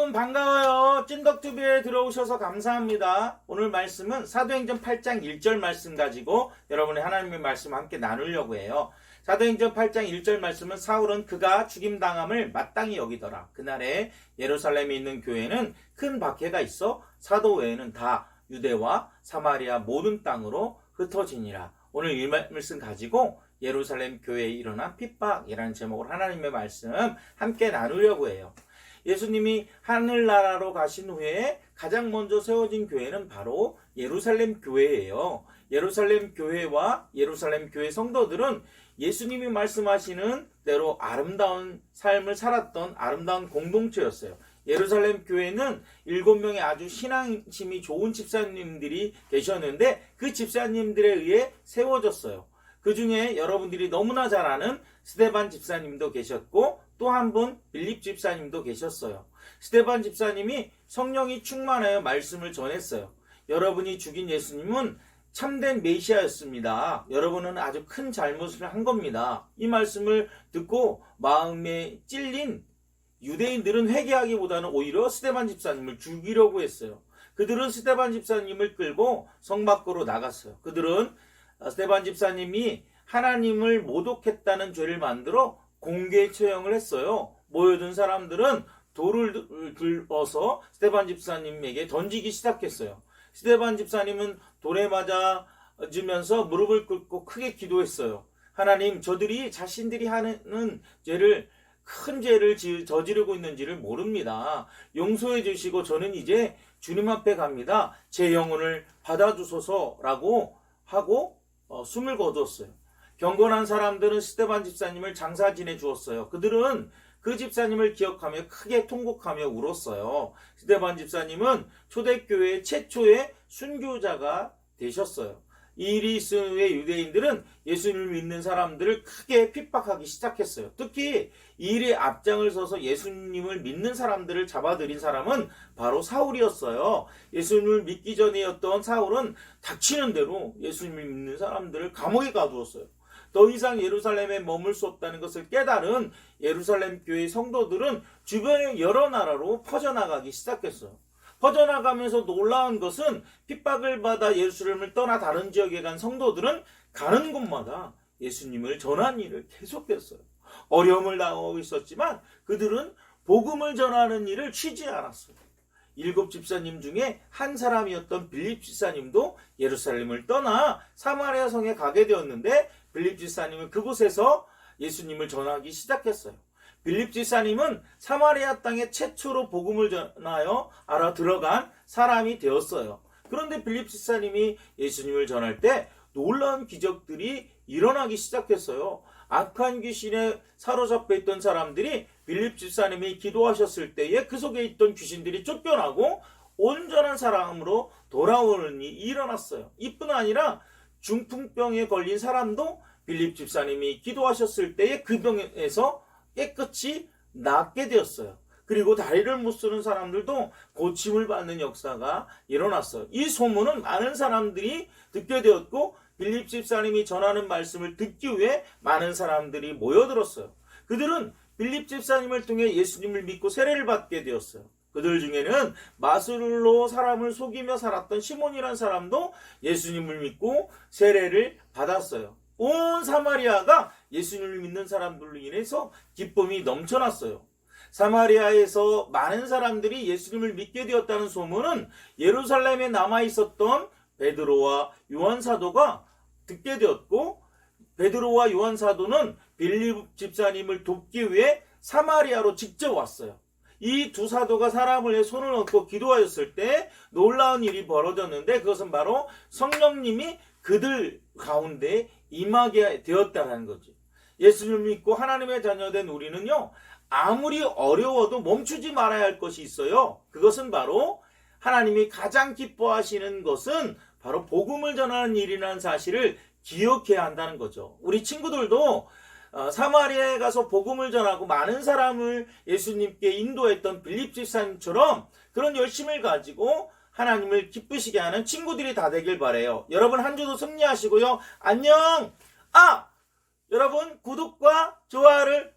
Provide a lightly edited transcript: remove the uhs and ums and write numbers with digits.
여러분 반가워요. 찐덕TV에 들어오셔서 감사합니다. 오늘 말씀은 사도행전 8장 1절 말씀 가지고 여러분의 하나님의 말씀 함께 나누려고 해요. 사도행전 8장 1절 말씀은 사울은 그가 죽임당함을 마땅히 여기더라. 그날에 예루살렘에 있는 교회는 큰 박해가 있어 사도 외에는 다 유대와 사마리아 모든 땅으로 흩어지니라. 오늘 이 말씀 가지고 예루살렘 교회에 일어난 핍박이라는 제목으로 하나님의 말씀 함께 나누려고 해요. 예수님이 하늘나라로 가신 후에 가장 먼저 세워진 교회는 바로 예루살렘 교회예요. 예루살렘 교회와 예루살렘 교회 성도들은 예수님이 말씀하시는 대로 아름다운 삶을 살았던 아름다운 공동체였어요. 예루살렘 교회는 7명의 아주 신앙심이 좋은 집사님들이 계셨는데 그 집사님들에 의해 세워졌어요. 그 중에 여러분들이 너무나 잘 아는 스데반 집사님도 계셨고 또 한 분 빌립 집사님도 계셨어요. 스데반 집사님이 성령이 충만하여 말씀을 전했어요. 여러분이 죽인 예수님은 참된 메시아였습니다. 여러분은 아주 큰 잘못을 한 겁니다. 이 말씀을 듣고 마음에 찔린 유대인들은 회개하기보다는 오히려 스데반 집사님을 죽이려고 했어요. 그들은 스데반 집사님을 끌고 성 밖으로 나갔어요. 그들은 스데반 집사님이 하나님을 모독했다는 죄를 만들어 공개 처형을 했어요. 모여든 사람들은 돌을 들어서 스데반 집사님에게 던지기 시작했어요. 스데반 집사님은 돌에 맞아주면서 무릎을 꿇고 크게 기도했어요. 하나님, 저들이 자신들이 하는 죄를 큰 죄를 저지르고 있는지를 모릅니다. 용서해 주시고 저는 이제 주님 앞에 갑니다. 제 영혼을 받아주소서라고 하고 숨을 거두었어요. 경건한 사람들은 스데반 집사님을 장사 지내주었어요. 그들은 그 집사님을 기억하며 크게 통곡하며 울었어요. 스데반 집사님은 초대교회의 최초의 순교자가 되셨어요. 이 일이 있은 후에 유대인들은 예수님을 믿는 사람들을 크게 핍박하기 시작했어요. 특히 이 일에 앞장을 서서 예수님을 믿는 사람들을 잡아들인 사람은 바로 사울이었어요. 예수님을 믿기 전이었던 사울은 닥치는 대로 예수님을 믿는 사람들을 감옥에 가두었어요. 더 이상 예루살렘에 머물 수 없다는 것을 깨달은 예루살렘 교회 성도들은 주변의 여러 나라로 퍼져나가기 시작했어요. 퍼져나가면서 놀라운 것은 핍박을 받아 예루살렘을 떠나 다른 지역에 간 성도들은 가는 곳마다 예수님을 전하는 일을 계속했어요. 어려움을 당하고 있었지만 그들은 복음을 전하는 일을 쉬지 않았어요. 7 집사님 중에 한 사람이었던 빌립 집사님도 예루살렘을 떠나 사마리아 성에 가게 되었는데 빌립 집사님은 그곳에서 예수님을 전하기 시작했어요. 빌립 집사님은 사마리아 땅에 최초로 복음을 전하여 알아 들어간 사람이 되었어요. 그런데 빌립 집사님이 예수님을 전할 때 놀라운 기적들이 일어나기 시작했어요. 악한 귀신에 사로잡혀 있던 사람들이 빌립 집사님이 기도하셨을 때에 그 속에 있던 귀신들이 쫓겨나고 온전한 사람으로 돌아오는 일이 일어났어요. 이뿐 아니라 중풍병에 걸린 사람도 빌립 집사님이 기도하셨을 때에 그 병에서 깨끗이 낫게 되었어요. 그리고 다리를 못 쓰는 사람들도 고침을 받는 역사가 일어났어요. 이 소문은 많은 사람들이 듣게 되었고 빌립 집사님이 전하는 말씀을 듣기 위해 많은 사람들이 모여들었어요. 그들은 빌립 집사님을 통해 예수님을 믿고 세례를 받게 되었어요. 그들 중에는 마술로 사람을 속이며 살았던 시몬이라는 사람도 예수님을 믿고 세례를 받았어요. 온 사마리아가 예수님을 믿는 사람들로 인해서 기쁨이 넘쳐났어요. 사마리아에서 많은 사람들이 예수님을 믿게 되었다는 소문은 예루살렘에 남아있었던 베드로와 요한 사도가 듣게 되었고, 베드로와 요한 사도는 빌립 집사님을 돕기 위해 사마리아로 직접 왔어요. 이 두 사도가 사람을 해 손을 얹고 기도하였을 때 놀라운 일이 벌어졌는데 그것은 바로 성령님이 그들 가운데 임하게 되었다는 거죠. 예수님을 믿고 하나님의 자녀된 우리는요, 아무리 어려워도 멈추지 말아야 할 것이 있어요. 그것은 바로 하나님이 가장 기뻐하시는 것은 바로 복음을 전하는 일이라는 사실을 기억해야 한다는 거죠. 우리 친구들도 사마리아에 가서 복음을 전하고 많은 사람을 예수님께 인도했던 빌립 집사님처럼 그런 열심을 가지고 하나님을 기쁘시게 하는 친구들이 다 되길 바라요. 여러분 한 주도 승리하시고요. 안녕. 여러분 구독과 좋아요를